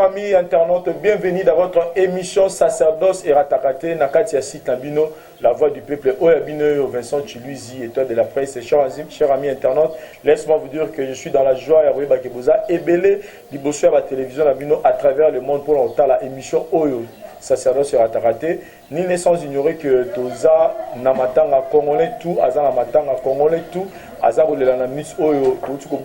amis internautes, bienvenue dans votre émission Sacerdoce et Ratakate, Nakatia Sitambino, la voix du peuple, Oyabino, Vincent Chiluizi, étoile de la presse, chers amis internautes, laisse-moi vous dire que je suis dans la joie et Bakeboza, et belé, Libosso à la télévision, à travers le monde pour longtemps, la émission Oyo. Sacerdoce et Ratakate, ni ne sans ignorer que Toza Namatanga Congolais tout, Aza Namatanga Congolais tout, Aza Roulelana Miss Oyo, Toutsuko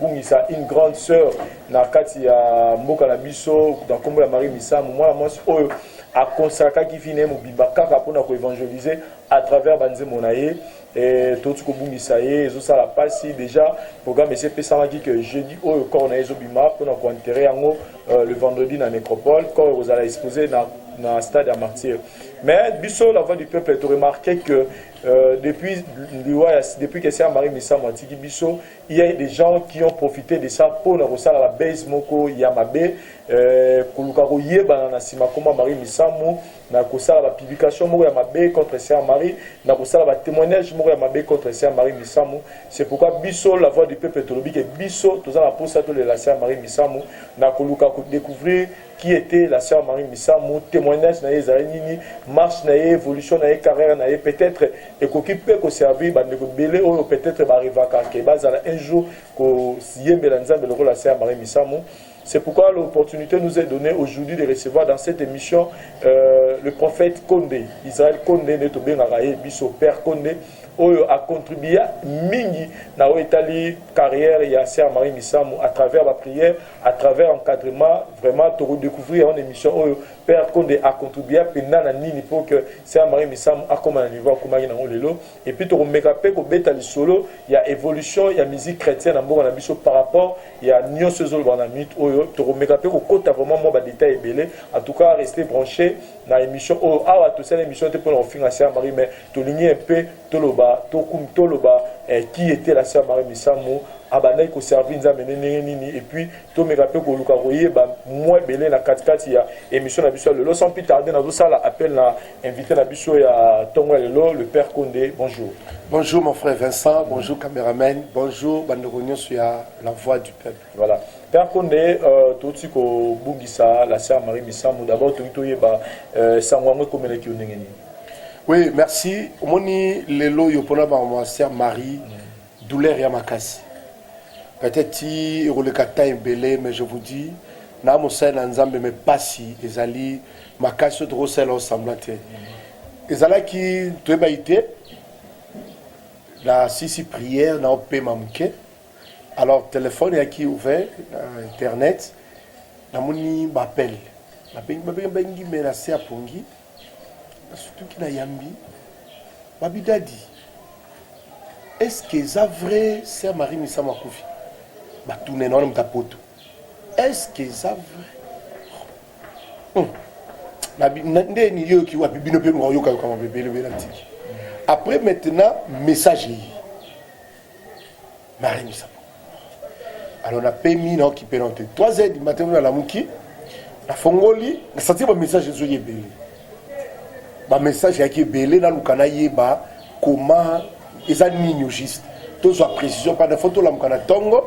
une grande sœur, Nakati ya Mboka na Biso, dans Kombo la Marie Missa, moi la Mons Oyo, a consacré qui finit mon bibaka pour nous évangéliser à travers Banze Monaye. Et tout ce que vous savez, ça la passe déjà. Programme M. Pessama dit que jeudi, au corps na Ezobima, pour nous enterrer le vendredi dans la nécropole, quand vous allez exposer dans le stade à martyr. Mais Bisso, la voix du peuple, tu remarqué que depuis que c'est Marie Missa Mantiki Bisso, il y a des gens qui ont profité de ça pour nous ressortir la base Moko Yamabe, Kulukaro Yeba na Simakoma Marie Missa Mou, na kosala la publication Moko Yamabe contre Sœur Marie, na kosala la témoignage Moko Yamabe contre Sœur Marie Missa Mou. C'est pourquoi Bisso, la voix du peuple, Tolobi, que Bisso, tout ça la pour ça de la Sœur Marie Missa Mou, na Kulukaro découvrir qui était la Sœur Marie Missa Mou, témoignage na Ezanini, marche na évolution na carrière na peut-être et qui peut servir peut-être un jour que la Sœur Marie Missa Mou. C'est pourquoi l'opportunité nous est donnée aujourd'hui de recevoir dans cette émission le prophète Kondé, Israël Kondé, Bisso Père Kondé, a contribué mingi na Itali carrière et à Sœur Marie Missa Mou à travers la prière, à travers l'encadrement, vraiment te redécouvrir en émission Père Kondé a contribué pendant la nini pour que Sœur Marie Missa Mou a comme un niveau comme un lelo et puis te remégaper ko beta solo, il y a évolution, il y a musique chrétienne en bon biso par rapport il y a nion ce zolo dans la minute te remégaper ko kota vraiment moi détail belé en tout cas rester branché dans l'émission tout ça l'émission était pour finir Sœur Marie mais te ligner un peu Toloba qui était la Sœur Marie Missa Mou abandai ko servir nzambe nini et puis to me rappelle ko luka royer ba moi belé na 4 ya émission na biso le sans plus tarder na do sala appel na invité na biso ya tongo le père Kondé. Bonjour mon frère Vincent, bonjour caméraman, bonjour bandogonion sur la voix du peuple. Voilà père Kondé tout ce ko bungisa la Sœur Marie Missa Mou d'abord to yeba sangwango ko meleki ndengeni. Oui, merci. Moni lelo yopona ba ma Sœur Marie douleur ya makasi. Peut-être si le kata est belé, mais je vous dis, na mo sel nzambe me pasi ezali makasi de rosel ensemblante. Ezala ki toeba ité la sisi prière na opé mamke. Alors téléphone ya ki ouvert internet na moni m'appelle. Na bengi me na se apongi. Surtout qui na yambi. Babidadi. Est-ce que c'est vrai Sœur Marie Missa Mou akufi? Est-ce que ça vrai? Après maintenant, message. Marie Missa Mou. Alors on a payé qui peut rentrer 3h du matin à la Mouki. La Fongoli, on a senti un message de belé. Un message qui est belé dans le canal yeba comment ils ont juste. Tous la précision par des photos là mukana tongo.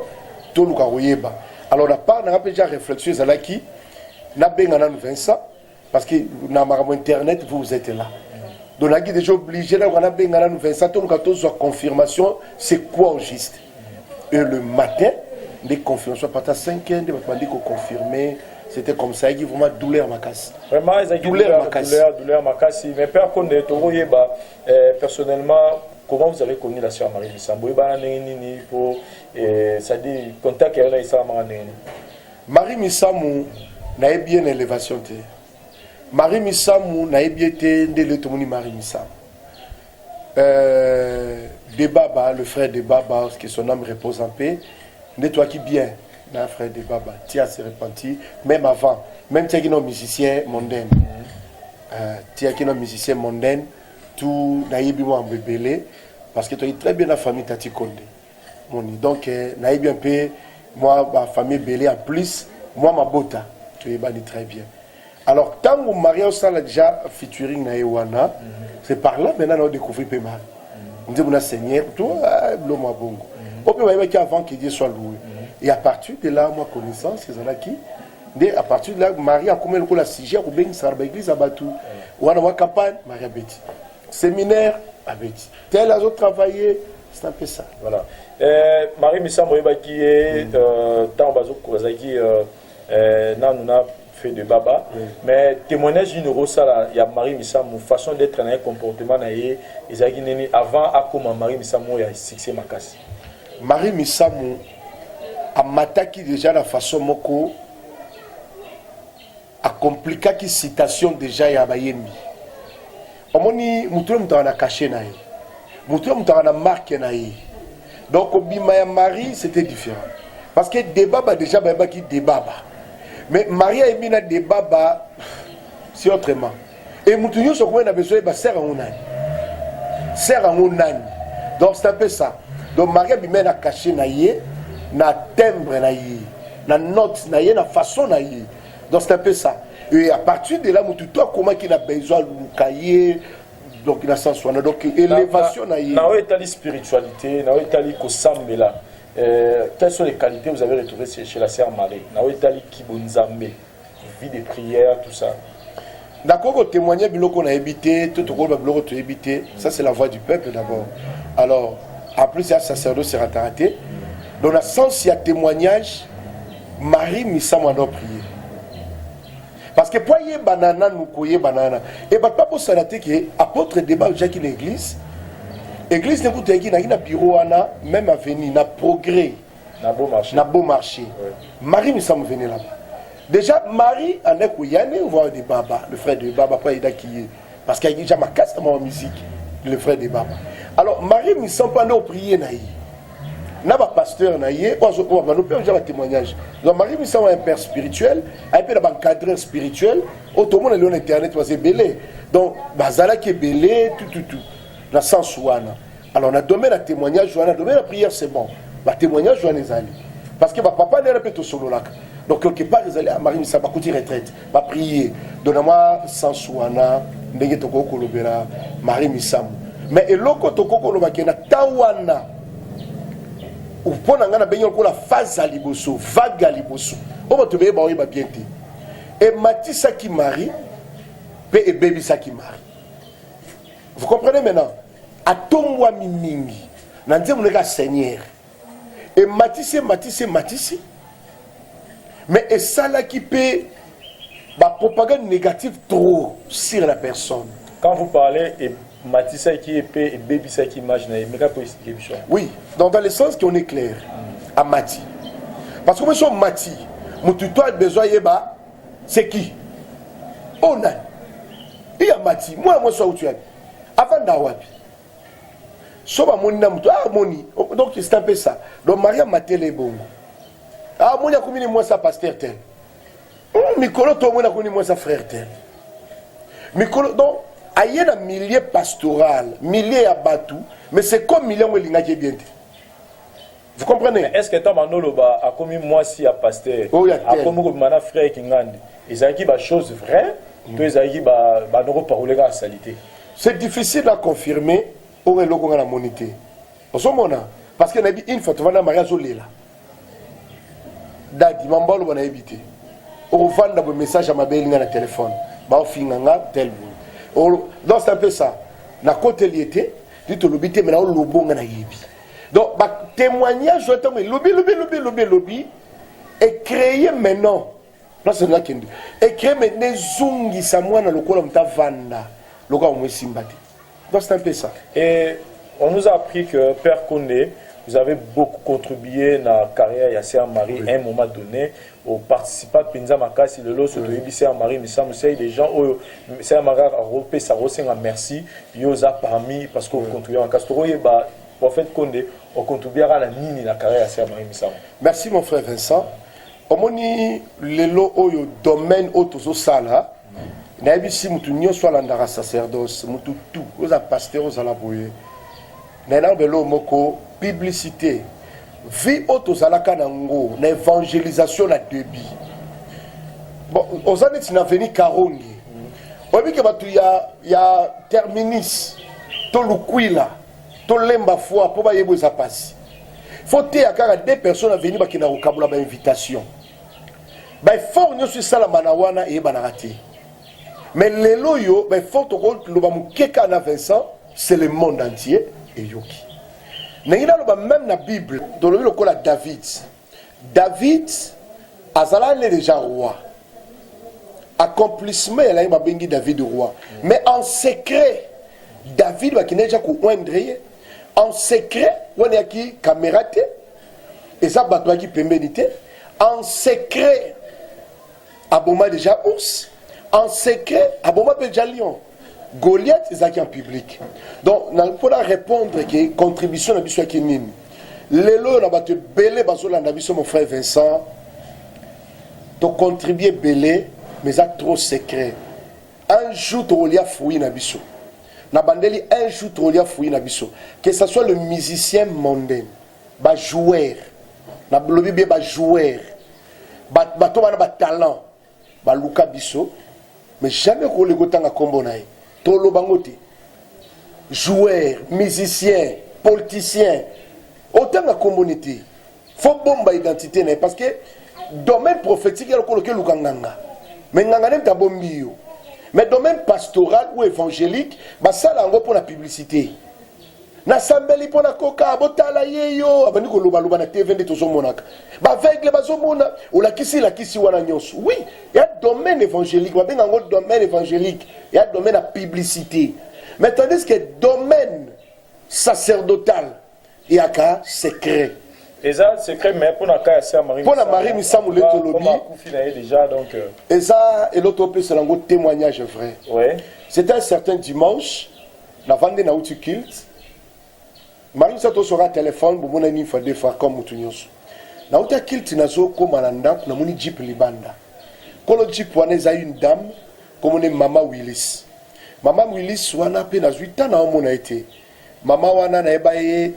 Alors, la part, on a déjà réflexion, c'est là qui n'a pas Vincent, parce que dans mon internet, vous êtes là. Donc, on a déjà obligé, on a bien Vincent, on a tous confirmation, c'est quoi au juste. Et le matin, les confirmations, à 5 ans, on a confirmé, c'était comme ça, il y a vraiment douleur ma casse. Vraiment, il y a douleur ma casse. Mais Père Kondé, personnellement, comment vous avez connu la Sœur Marie Missa Mou? Ça dit contact avec la Marie Missa Mou n'a bien élévation. Marie Missa Mou n'a bien été de Marie Missa. De Baba, le frère de Baba, que son âme repose en paix, nettoie qui bien, le frère de Baba, Tia s'est repenti, même avant, même Tia qui est un musicien mondain. Tia qui est un musicien mondain, tout n'a pas bébélé, parce que tu as très bien la famille Tati Kondé. Donc, n'a bien payé, moi, ma famille belé en plus, moi, ma bota, tu es banni très bien. Alors, tant que Maria a déjà featuring na Ewana, c'est par là maintenant on découvre Pémar. On dit, mon Seigneur, toi, l'homme a bon. On peut voir qu'avant que Dieu soit loué. Et à partir de là, moi, connaissance, c'est là qui à partir de là Marie a comme le sujet ko bengi sa l'église abatu wana wa campagne Marie abeti séminaire abeti tel a travaillé c'est un peu ça voilà Marie Misambo qui est tant bazo kozaki nanuna fait de baba mais témoignage une rosala il y a Marie Misambo façon d'être un comportement na ye ezaki nini avant akoma Marie Misambo ya succès makasi Marie Misambo a mataki déjà la façon moko a compliqué qui citation déjà ya bayembi omoni mutu mutana caché na ye mutu mutana marque na ye donc bima ya Marie c'était différent parce que débat déjà ba qui débat mais Marie a mis na débat c'est autrement et mutu nyo so ko na besoin ba sert en onani donc c'est un peu ça donc Marie a bima na caché na ye na timbre na ye na note na ye na façon na ye donc c'est un peu ça et à partir de là mutu toi comment qu'il a besoin de cahier donc il a sens donc élévation na ye na etali spiritualité na etali ko sambela quelles sont les qualités que vous avez retrouvées chez la sœur Marie na etali kibonzambe vie de prière tout ça d'accord témoigner biloko na habité tout ko biloko to habité ça c'est la voix du peuple d'abord alors en plus il y a sacerdoce c'est raté dans le sens il y a témoignage Marie Misambo doit prier parce que pour y banana nous koye banana et pas pour ça que apôtre débat Jacques l'église église ne coûte qui na bureau ana même avenir na progrès na beau marché Marie Misambo venir là déjà Marie en est koyane voir des baba le frère de baba pas il qui parce qu'il y a déjà ma casse dans ma musique le frère de baba alors Marie Misambo pas nous prier na n'a pas pasteur naïe on va nous faire un témoignage donc Marie Misambo un père spirituel un peu un cadreur spirituel tout le monde est internet c'est belé donc bazala qui est belé tout la sens ouana alors on a donné le témoignage on a donné la prière c'est bon le témoignage on est allé parce que papa n'est pas tout solo là donc quelque part ils allaient à Marie Misambo côté retraite va prier donne-moi sens ouana ndenge to ko kolobera Marie Misambo mais eloko to ko koloba ke na tawana ou pour n'anga na benyo ko la phase à liboso vague à liboso on va te bien bien et Matissa qui marie et baby ça qui marie vous comprenez maintenant à ton moi mingi nanze mon gars Seigneur et Matisse mais et ça là qui peut la propagande négative trop sur la personne quand vous parlez et Matissa qui est et baby ça qui imagine mais qu'à expliquer oui dans le sens qu'on est clair à Mati parce que moi sur Mati mon tutoie besoin yeba c'est qui on a il y a Mati moi soit où tu es avant d'awapi soba moni na mutu moni donc c'est un peu ça donc Maria Matele bongo moni a combien moi ça pasteur tel Mikolo to moni a combien moi ça frère tel Mikolo donc il y a un milieu pastoral, milieu à Batou, mais c'est comme milieu où il y a bien. Vous comprenez? Est-ce que tu as commis moi si à pasteur, à comme mon frère qui ngandi, ils ont dit des choses vraies, ils ont dit nos paroles à salité. C'est difficile à confirmer pour le logo à la monité. Parce qu'il y a une fois tu vas dans Maria Zolela. Dadi mambalo on a évité. On va dans le message à ma belle na téléphone. Ba ofinganga tel. Donc c'est un peu ça. Na côté liété, dit au lobby mais na lobonga na yebi. Donc ba témoignage j'entends mais lobby et créer maintenant. Là c'est là qu'il dit. Et créer maintenant zungi sa mwana lokola mta vanda. Lokola mo simbati. Donc c'est un peu ça. Et on nous a appris que Père Condé, vous avez beaucoup contribué dans la carrière de Sœur Marie à un moment donné. Au participant de Pinza Makasi, le lot de Sœur Marie, mais ça me semble des gens où Sœur Marie a repé sa recette en merci. Ils ont parmi parce qu'on contribue en Castoro et prophète Condé, on contribue à la nini la carrière de Sœur Marie Missam. Merci mon frère Vincent. Omoni le lot au domaine autour sala. Naibisi mutu nyo soit l'andara sacerdoce, mutu tout, aux pasteurs aux alaboye. Nena belo moko publicité. Vie autozalaka nango na évangélisation na débit. Bon, aux années tu n'as venu Karongi. On dit que ya terminis to lukwila to lemba foi pour ba yebo za passe. Faut te akara deux personnes à venir ba kina okabula ba invitation. ba effort nyonso esalama na wana eyebanaka te. Mais lelo yo ba effort tokoloba mokeka na Vincent, c'est le monde entier eyoki. Nengina loba même na Bible tolobi lokola David. David azalaki déjà roi. Accomplissement il a eu bengi David roi. Mais en secret David va kineja ko oindre en secret on y a qui caméra te et ça bato qui pembelité en secret aboma déjà ours en secret aboma déjà lion Goliath est en public. Donc pour répondre que contribution na biso ki nini lelo na bato belé bazola na biso mon frère Vincent to contribuer belé mais ça trop secret un jour to lia fouille na biso na bandeli un jour to lia fouille na biso que ça soit le musicien mondain ba joueur na blobi bien ba joueur ba to ba talent ba luka biso mais jamais ko le gotanga kombo nae to lo bangote joueur musicien politicien autant la communauté faut bomba identité nae parce que domaine prophétique il ko le lukanganga mais nganga nem ta bombi yo. Mais domaine pastoral ou évangélique, bah ça là pour la publicité. Na sambeli pour la coca, botala yeyo, abani ko loba loba na TV de tozo monaka. Ba vegle bazo mona, ou la kisi wana nyonso. Oui, il y a domaine évangélique, ba benga ngo domaine évangélique, il y a domaine la publicité. Mais tandis que domaine sacerdotal, il y a ka secret. Et ça, secret, mais pour la cas, c'est Marie. Pour la Marie Missamou le Tolobi. Déjà, donc. Et ça, et l'autre peu, c'est un témoignage vrai. Ouais. C'était un certain dimanche, la vente na outil kilt. Marie Sato sera téléphone, pour mon ami, il faut des fois comme Moutounios. Na outil kilt, nazo, comme Alanda, na moni Jeep Libanda. Quand le Jeep, on a une dame, comme on est Mama Willis. Mama Willis, on a peine à 8 ans, on a été. Mama Wana n'a pas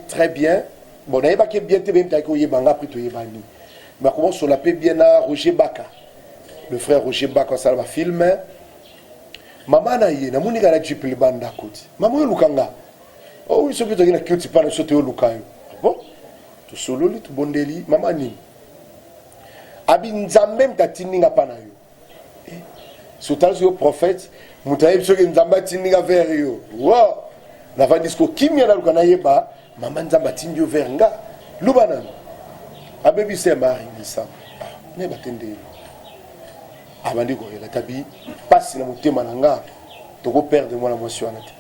très bien. Bon, on n'a pas bien te même taiko yebanga plutôt yebani. Mais comment on l'appelle bien à Roger Baka. Le frère Roger Baka ça va filmer. Maman na ye na muni kana Jeep Libanda koti. Maman lukanga. Oh oui, c'est plutôt qu'il a cute pas le sauter au lukayo. Bon. Tu solo li tu bondeli maman ni. Abi nzambe mtatininga pana yo. Sotal yo prophète, mutaye so ke nzamba tininga vers yo. Wow. Na va disco kimia na lukana yeba. Maman nzamba tindio vers nga. Lubana. Abebi se mari ngisa. Ne batende. Abandi ko la tabi passe na mutema na nga. Toko perdre moi la motion anate.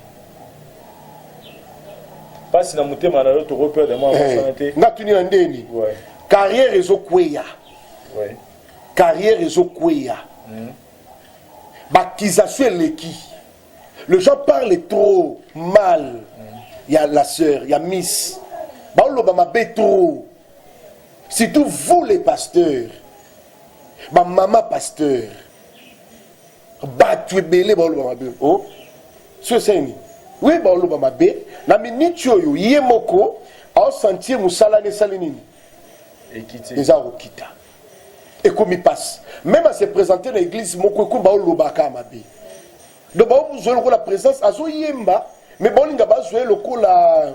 Passe na mutema na toko perdre moi la motion anate. Nga tuni na ndeni. Ouais. Carrière ezo kweya. Ouais. Carrière ezo kweya. Baptisation leki. Le gens parlent trop mal. Il y a la sœur, il y a Miss. Baolo ba mabe trop. Surtout vous les pasteurs. Ma maman pasteur. Ba tu belé baolo ba mabe. Oh. Ce c'est ni. Oui baolo ba mabe. Na minute yo yemoko a sentir musala ne salinini. Et quitter. Les arokita. Et comme il passe. Même à se présenter dans l'église moko ko baolo ba ka mabe. Donc baolo zo la présence azo yemba. Mais bon, il y a la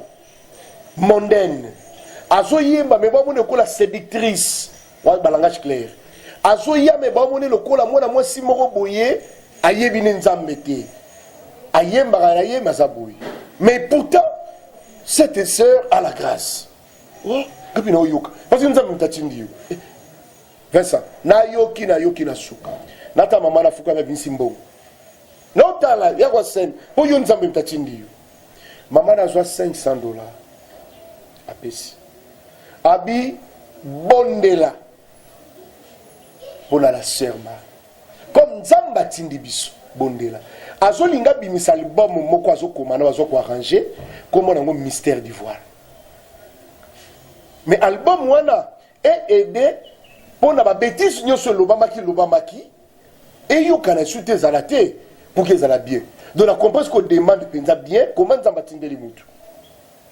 mondaine. Azo yemba, mais bon, il y a la séductrice. Ouais, langage clair. Azo yemba, mais bon, il y a la moi si moro boye, aye bine nzambete. Ayemba, aye mazaboui. Mais pourtant, cette sœur a la grâce. Oh, que bien yoka. Parce que nous avons tatindi. Vincent, na yoki na suka. Nata mama na fuka na binsimbo. Non, t'as là, il y a quoi scène. Pour yon nzambe tatindi. Maman a $500 à Pessi. Abi Bondela pour la sœur Marie. Comme Zamba Tindibiso Bondela. Azolinga bimisa album moko azokomana azoko arranger comme on a un mystère d'ivoire. Mais album wana est aidé pour na ba bêtise nyoso lobamaki et yo kana soute zalate pour que ça la bien. Donc, on comprend ce qu'on demande de penser bien, comment ça va t'aider les moutons.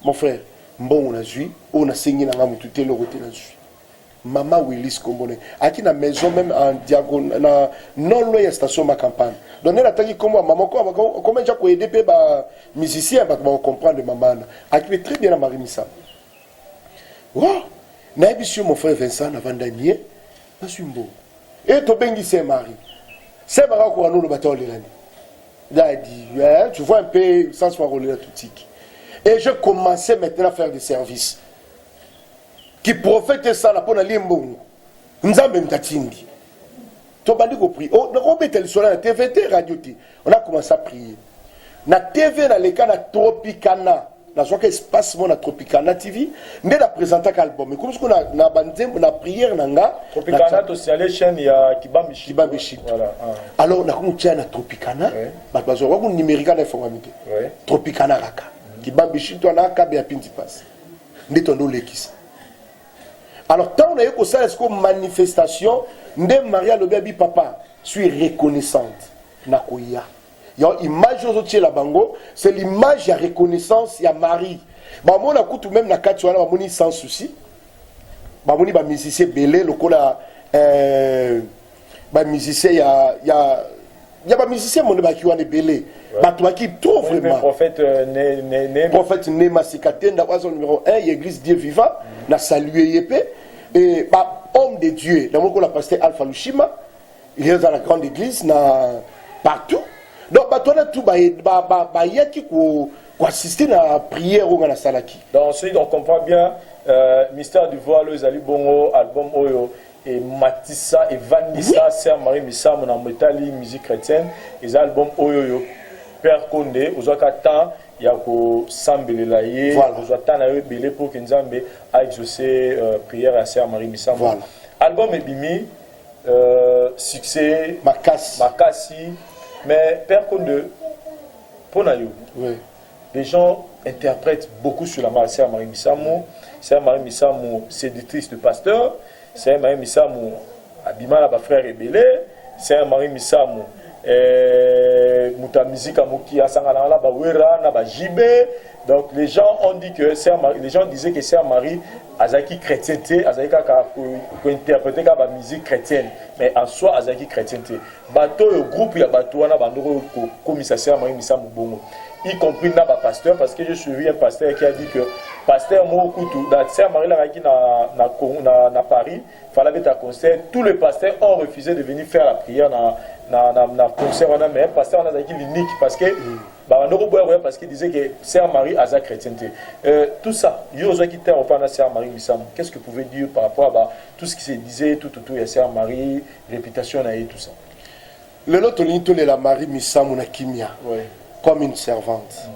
Mon frère, bon, on a joué, on a saigné dans la moutou, tel le côté, on a joué. Maman Willis, comme on est. À qui la maison, même en diagonale, non loin de la station ma campagne. Donc, elle a dit comment, maman, comment j'ai aidé les musiciens, parce qu'on comprend de maman. À qui très bien la marine ça. Wow! N'a pas mon frère Vincent, avant d'année, pas un beau. Et tu bengi Saint-Marie. Saint-Marie quoi nous le bateau les il a dit, tu vois un peu sans se rouler la tout. Et je commençais maintenant à faire des services. Qui prophète ça la pour la limbo. Nzambe mtatindi. Tu as compris. On a mis sur la TVT radio. On a commencé à prier. Na TV na leka na Tropicana. Na soka espace mon na Tropicana TV. Mais la présenter album. Mais comme ce qu'on a na banzembo na prière nanga. Tropicana to c'est les chaînes il y a Kibambi Chip. Voilà. Alors na comme tient na Tropicana. Ba bazo wa numérique na informatique. Tropicana raka. Kibambi Chip to na ka be pinti pass. Ndito ndo lekisa. Alors, tant on a eu que ça, est-ce que manifestation, Ndé Maria le bébé papa, suis reconnaissante. Nakoya. Il y a une image aux autres la bango, c'est l'image de reconnaissance, il y a Marie. Bah, moi, on a tout même na Katsuana, bah, moni sans souci. Bah, moni, bah, musicien belé, le cola, bah, musicien, il y a bah, musicien, mon bah, qui est belé. Bah, toi qui trouve vraiment. Prophète Nema Sikaten, dans le numéro 1, l'église Dieu vivant, n'a salué Yépé. Et bah, homme de Dieu, dans le pasteur Alpha Lushima, il est dans la grande église, partout. Donc, bah, toi, tout, bah, y a qui assister à la prière ou à la salaki. Donc, ensuite, on comprend bien, Mystère du voile, les Ali Bongo, album Oyo, et Matissa et Vanessa, Sœur Marie Missa, mon amoureux, musique chrétienne, les albums Oyo. Père Condé, aux temps, il y a que Sambele Laye, aux temps, il y a pour que Nzambe a exaucé prière à Sœur Marie Missa. Voilà. Album Ebimi, succès, Makassi. Mais Père Condé, pour nous, les gens interprètent beaucoup sur la Sœur Marie Missa. Sœur Marie Missa, séductrice de pasteur. Sœur Marie Missa, Abima, la frère Ebélé. Sœur Marie Missa, muta musique amoki asangana la bawera na ba jibé. Donc les gens ont dit que les gens disaient que Sœur Marie azaki chrétienté, azaki ka interpréter ka ba musique chrétienne, mais en soi azaki chrétienté. Bateau le groupe ya bateau wana bandoko komisa Sœur Marie Missa Mubongo, y compris na ba pasteur, parce que je suivi un pasteur qui a dit que pasteur Mokutu da Sœur Marie la qui na Paris, fallait être à concert, tous les pasteurs ont refusé de venir faire la prière na concert on a mais pasteur on a qui l'unique parce que parce qu'il disait que Sœur Marie a sa chrétienté. Tout ça, il y a qui t'a offert à Sœur Marie Missam. Qu'est-ce que vous pouvez dire par rapport à tout ce qui se disait, tout, il y a Sœur Marie, réputation et tout ça. Le lot de la Marie Missam na kimia, comme une servante.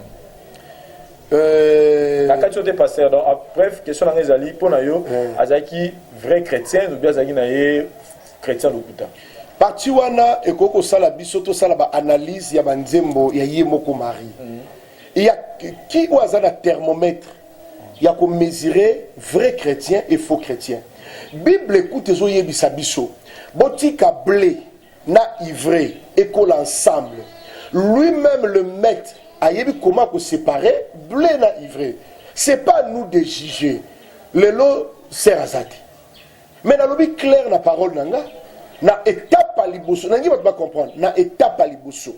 La question des pasteurs, donc bref, question dans les alliés, pour nous, Azaki vrai chrétien ou bien Azaki naïe chrétien d'Okuta. Parti wana ekoko sala bisoto sala ba analyse ya banzembo ya yemoko Marie. Il y a qui oza na thermomètre ya ko mesurer vrai chrétien et faux chrétien. Bible écoute zo yebisa biso. Botika blé na ivraie école ensemble. Lui-même le maître a yebi comment ko séparer blé na ivraie. C'est pas nous de juger. Le lot sert à zati. Mais na lobi clair na parole nanga. Na étape à liboso, na ngi va comprendre. Na étape à liboso.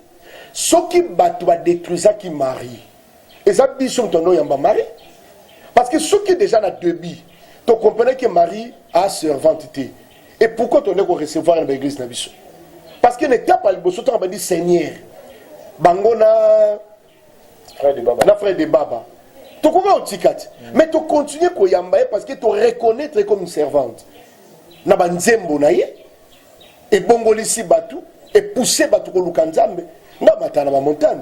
Ce qui bat va détruire qui Marie. Et ça biso tono yamba Marie. Parce que ce qui déjà na débit, tu comprenais que Marie a servantité. Et pourquoi tu ne peux recevoir dans l'église na biso? Parce que l'étape à liboso tu as dit Seigneur. Bango na frère de Baba. Na frère de Baba. Tu comprends au tikat. Mais tu continues ko yamba parce que tu reconnais comme une servante. Na banzembo na ye. Et bongolisi batu et pousser batu ko lukanzambe na matana ma montagne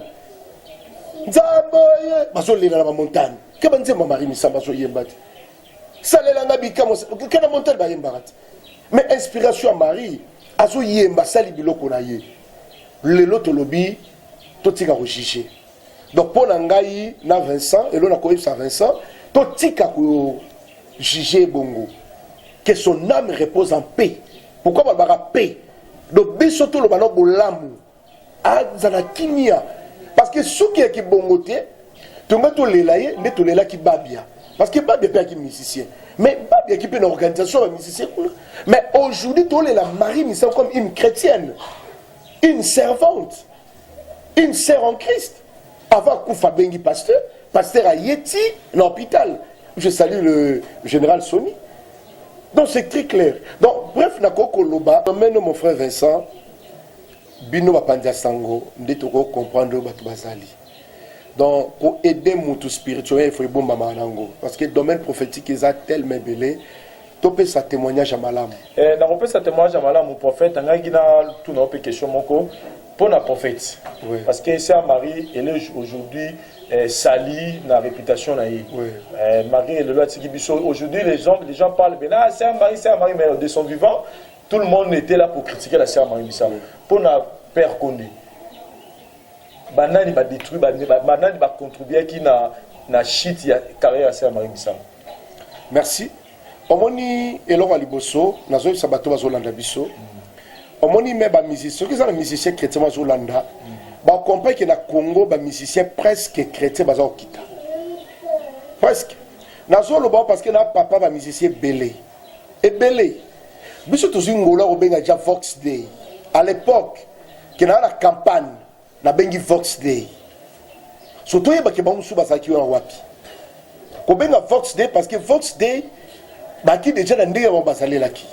nzamboye baso lela na montagne ke banze ma Marie Missa baso yembati salela nga bikamo ke na montagne ba yembati mais inspiration à Marie aso yemba sali biloko na ye lelo tolobi totika ko juger donc pour ngai na Vincent et l'on a connu ça Vincent totika ko juger bongo que son âme repose en paix. Pourquoi on va paix? Donc, bisoto le ballon bolamu. Ah, zana kimia. Parce que ceux qui est bongoté, tu vas te l'élayer, mais tu l'élayer qui babia. Parce que babia peut être musicien. Mais babia qui peut une organisation de musicien. Mais aujourd'hui, tu la Marie Missa comme une chrétienne, une servante, une sœur en Christ. Avant Koufa Bengi pasteur à Yeti, l'hôpital. Je salue le général Sony. Donc c'est très clair. Donc bref, nakoko loba, maintenant mon frère Vincent, bino bapanja sango, ndetoko comprendre bato bazali. Donc pour aider mon spirituel, il faut bon mamanango parce que le domaine prophétique est tellement belé. Topé sa témoignage à malam. Dans le sa témoignage à malam, mon prophète, on a tout dans une question moko pour la prophète. Oui. Parce que c'est Marie, elle est aujourd'hui salie dans la réputation naïe. Oui. Marie, elle est là, aujourd'hui les gens parlent, mais là c'est un mari, mais de son vivant, tout le monde était là pour critiquer la sœur Marie Missam. Oui. Pour la père Condé. Banani va détruire, banani va contribuer qui na shit ya carrière à sœur Marie Missam. Merci. Omoni eloko aliboso nazo sabato bazolanda biso. Omoni me ba musicien, qui sont les musiciens chrétiens bazolanda. Ba comprendre que na Congo ba musicien presque chrétien bazo kita. Presque. Nazo loba parce que na papa ba musicien belé. Et belé. Biso to zingola obenga ja Vox Day. À l'époque, que na la campagne na bengi Vox Day. Surtout yeba ke ba musu basaki wa wapi. Ko benga Vox Day parce que Vox Day baki déjà na ndenge ba bazali laki.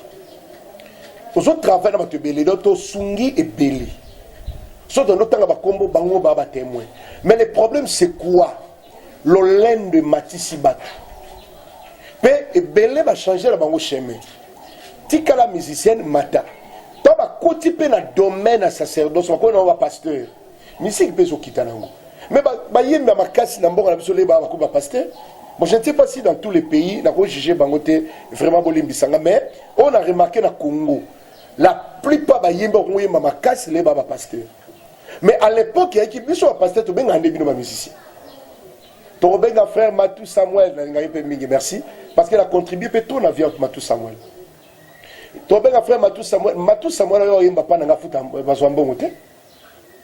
Aux autres travail na bato belé d'auto sungi et belé. Soit dans notre ba kombo bango ba témoin. Mais le problème c'est quoi? L'olène de Matisi Bat. Pe et belé va changer la bango chemin. Tika la musicienne mata. Toi ba koti pe na domaine à sacerdoce, ko na ba pasteur. Musique pe zo kitanango. Mais ba yemba makasi na mbongo na biso le ba ko ba pasteur. Bon, je ne sais pas si dans tous les pays, on a jugé Bangote vraiment Bolimbisanga, mais on a remarqué dans le Congo, la plupart des Yimba ont eu ma casse les baba pasteur. Mais à l'époque, il y a qui sont pasteur, tu as un début de ma musicien. Tu as un frère Matou Samuel, merci, parce qu'il a contribué à tout la vie avec Matou Samuel. Tu as un frère Matou Samuel, il n'y a pas de foot à Bongote.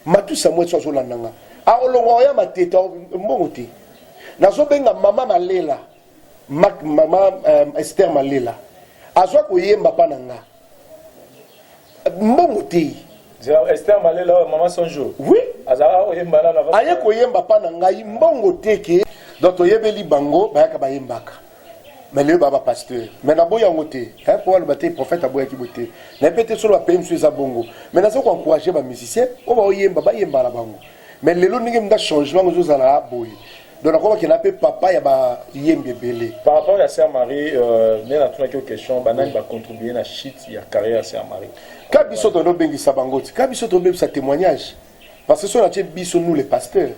Matou Samuel, tu as un langa. Ah, on l'a ma tête, Bongote. Nazo benga mama Malela, mama Esther Malela. Azwa ko yemba pa nanga. Mbongote. Esther Malela mama Sonjo. Oui. Azara o yemba na va. Aye ko yemba pa nanga mbongote ke donc to yebeli bango ba ka ba yembaka. Mais le baba pasteur. Mais na boya ngote, pour le bâtir prophète aboya ki boté. Na pété sur la PM sur za bongo. Mais nazo ko encourager ba musicien, o ba yemba ba yemba la bango. Mais le lo ninge mda changement ngo za la boy. Donc, on a appelé papa, il y a belé. Par rapport à Sœur Marie, nous avons une question, il va contribuer à la chute, il y a carrière à Sœur Marie. Quand nous avons bengi sabangoti, quand nous avons sa témoignage, parce que si on a dit nous les pasteurs,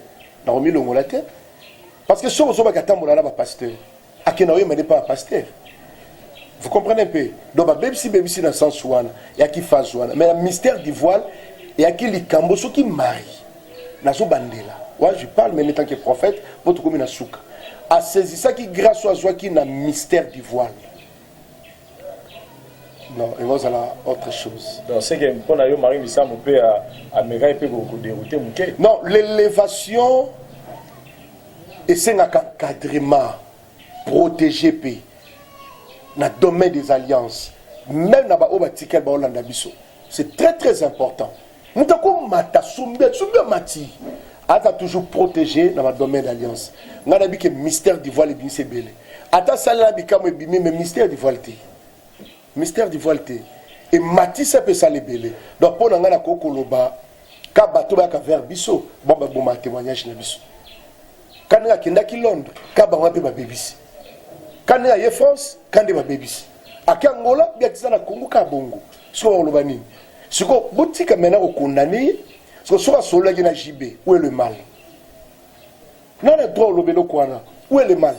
nous avons mis le mot la tête. Parce que si on a dit que nous pasteur, à qui nous n'est pas un pasteur. Vous comprenez un peu? Donc, même si dans le sens où il y a qui fait mais le mystère du voile, il y a qui les cambo, ceux qui marient. Nous avons bandela. Ouais, je parle, mais en tant que prophète, votre commune a souka. A saisi ça qui, grâce à soi, qui n'a mystère du voile. Non, et vous avez autre chose. Donc, c'est que pour nous, Marie Missam, on peut dérouter. Non, l'élévation, et c'est un encadrement protégé dans le domaine des alliances. Même dans le ticket, c'est très très important. Nous avons mati. Ata toujours protégé dans le domaine d'alliance. Nous avons dit que le mystère du voile est bien belé. Ata salala bikamo ebimi mais mystère du voile té. Mystère du voile té. Et Mati ça peut ça les belé. Donc pour ngana kokoloba ka bato ba ka vers biso bon ba bon témoignage na biso. Quand nga kenda ki Londres ka ba wape ba bebisi. Quand nga ye France quand ba bebisi. Aki Angola bi atisa na Congo ka bongo. Siko loba nini? Siko botika mena ko condamner. Soit sur la JB, où est le mal? Non, le droit au lobelo kwana, où est le mal?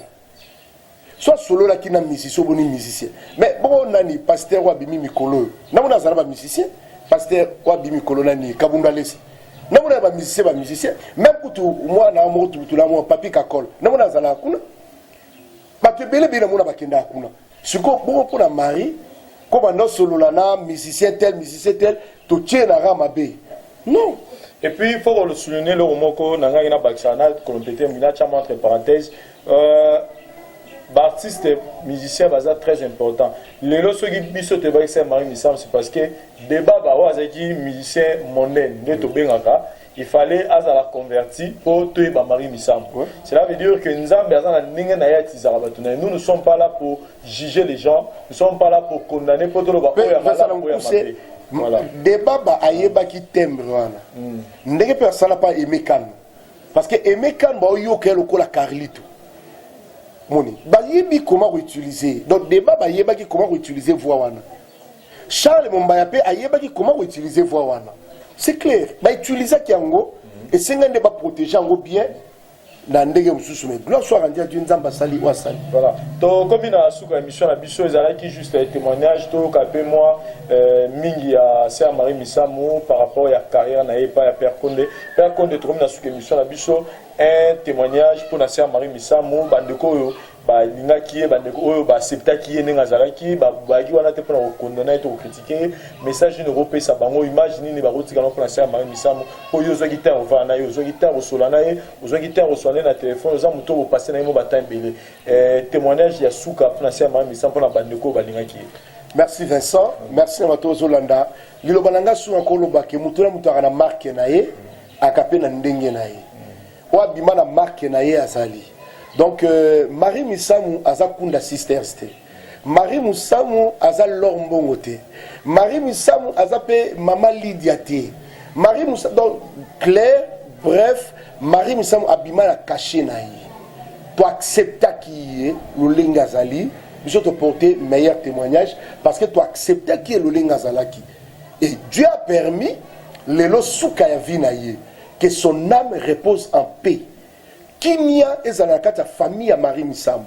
Soit sur la qui n'a musicien, ou musicien. Mais bon, nani, pasteur ou abimi mikolo. N'a pas musicien, pasteur ou abimi mikolo nani, kabunda lesi. N'a pas musicien, même pour tout, moi, n'a pas tout la moi, papi kakol. N'a pas zala kuna. Parce que belle belle mona bakenda kuna. Ce qu'on bon pour la mari, comme un solo lana, musicien tel, tout tient la ramabe. Non. Et puis, il faut le souligner, le Romoko, Nangana Baksana, compléter, entre parenthèses, artiste et musicien, c'est très important. Les lorsque biso te Marie Missam, c'est parce que débat, musicien monnaie, il fallait la convertir pour tuer Marie Misam. Cela veut dire que nous ne sommes pas là pour juger les gens, nous ne sommes pas là pour condamner pour tout le monde. Voilà. Débat ba ayeba qui timbre wana. Ndenge pe sala pas aimer kan. Parce que aimer kan ba yo ke lokola Carlito. Moni. Ba yebi comment utiliser. Donc débat ba yeba qui comment utiliser voix wana. Charles Mombaya pe ayeba qui comment utiliser voix wana. C'est clair. Ba utiliser kiango et senga ndeba protéger ngo bien. Dans des gens gloire soit rendue à Dieu nzamba sali wa sali. Voilà. Donc comme il a souka émission la biso ezala qui juste un témoignage to kapé moi mingi à Sœur Marie Misamou par rapport à carrière na pas ya Père Condé trop na souka émission la biso un témoignage pour la Sœur Marie Misamou bandeko yo ba linga ki bandeko oyo ba septa ki nenga zalaki ba gi wana te pour condamner to critiquer message ni européen sa bango image ni ba rotika na pour la Sœur Marie Misamou po yo zo guitar va na yo zo guitar solana ye zo guitar solana na téléphone za muto bo passer na mo ba tambele témoignage ya souka pour la Sœur Marie Misamou pour la bandeko ba linga ki. Merci Vincent, merci à Mato Zolanda. Lilo balanga su akolo ba ke muto na muto ana marque na ye akape na ndenge na ye. Wa bima na marque na ye azali. Donc Marie Misamou aza kunda sisters te. Marie Misamou aza lorbongo te. Marie Misamou aza pe mama Lydia te. Marie Misamou donc clair bref Marie Misamou abima na caché na ye. Pour accepter qui est le lingazali, je te porter meilleur témoignage parce que tu acceptes qui est le lingazalaki. Et Dieu a permis lelo souka ya vinaye que son âme repose en paix. Kinia ezalaka ta famille à Marie Misamou.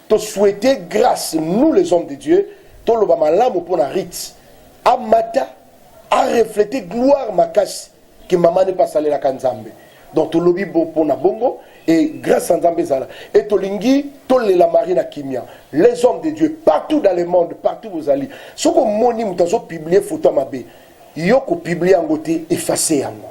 Te souhaiter grâce nous les hommes de Dieu, to lo ba malamu pona rit. Amata a reflété gloire makasi que maman n'est pas salé la kanzambe. Donc to lobi bo pona bongo et grâce à Nzambe zala. Et to lingi to le la Marie na kimia. Les hommes de Dieu partout dans le monde, partout vous allez. Ce que moni mutazo publier photo mabe. Yoko publier en côté effacer yango.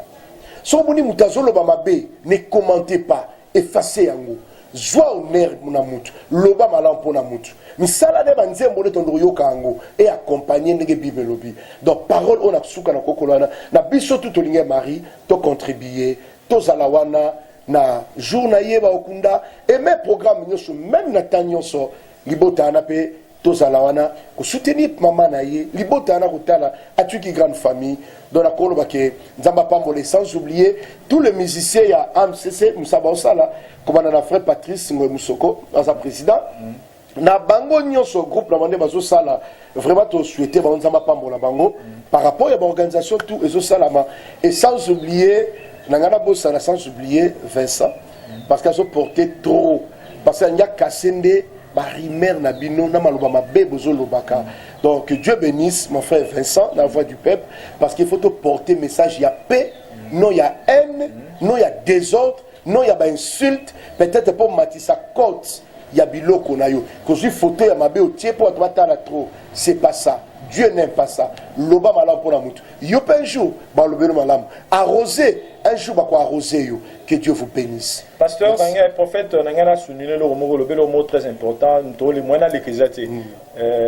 Ce que moni mutazo lo ba mabe ne commentez pas. Effacer yango joie honneur na mutu loba malampo na mutu misala de banzembo de tondo yoka yango et accompagner ndenge bible lobi donc parole on a suka na kokolana na biso tout olinge Marie to contribuer to zalawana na journée yeba okunda et mes programmes nyoso même na tanyoso libota na pe to zalawana ko soutenir maman na ye libota na kotala atuki grande famille dans la koloba ke nzamba pambole sans oublier tous les musiciens ya AMCC Musaba Osala comme on a frère Patrice Ngoy Musoko dans sa président na bango nyonso groupe na mande bazo sala vraiment to souhaiter ba nzamba pambola bango par rapport à l'organisation tout ezo salama et sans oublier nangana bossa sans oublier Vincent parce qu'ils ont porté trop parce qu'il y a Kassende Barimer Nabino Namaloba Mabe Bozo Lobaka. Donc que Dieu bénisse mon frère Vincent, la voix du peuple, parce qu'il faut te porter message, il y a paix, non il y a haine, non il y a désordre, non il y a insulte, peut-être pour Matissa Côte, il y a biloko na yo. Quand je photo ya mabe au tie pour atteindre trop, c'est pas ça. Dieu n'aime pas ça. Loba malam pour la moutou. Yo un jour, ba lobe malam. Arroser, un jour ba ko arroser yo. Que Dieu vous bénisse. Pasteur, nanga prophète nanga souligné le mot très important, to le moina le kezate.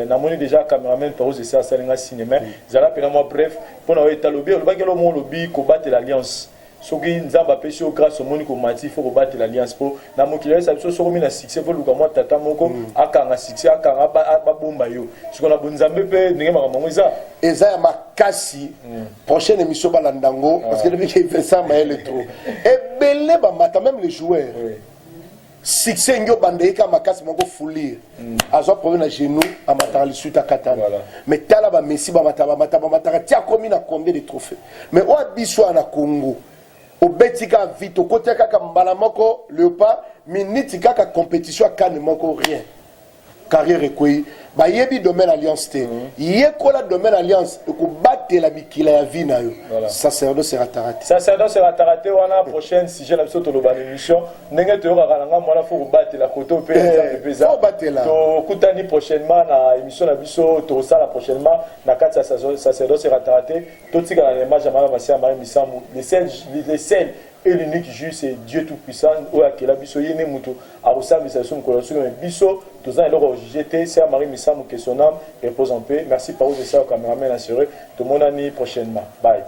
Na moni déjà cameraman par ose ça salinga cinéma. Zala pena moi bref, pour na eta lobi, le bagelo mo lobi ko battre l'alliance. Soki nzamba pesi o grâce au moni ko mati faut battre l'alliance pour na mokili ça biso soko mina succès pour luka moi tata moko akanga succès akanga ba bomba yo. Siko na bonzambe pe ndenge makambo eza. Eza ya makasi prochaine émission balandango parce que depuis qu'il fait ça maël trop. Et belé ba mata même les joueurs. Succès nyo bandeika makasi moko foulir. Azo problème na genou a matara suite à katana. Mais tala ba Messi ba mata tia combien na combien de trophées. Mais o biso na Congo. Au betika vite au côté kaka mbala moko leopa minute kaka compétition kane moko rien carrière ekoi ba yebi domaine alliance te yekola domaine alliance ko battre la bikila ya vie na yo sacerdoce sera raté wana prochaine sujet la biso to loba émission ndenge to yoka kalanga mwana faut battre la koto pe pesa to kutani prochainement na émission la biso to sala prochainement na kati sacerdoce sera raté to tika na image ya Marie Misamou les seuls et l'unique juste c'est Dieu tout puissant ou akela biso yene muto a ressemble ça son kolosio mais biso tous ans leur jeter c'est Marie Misamou que son âme repose en paix. Merci par vous de ça au caméraman assuré tout mon année prochainement bye.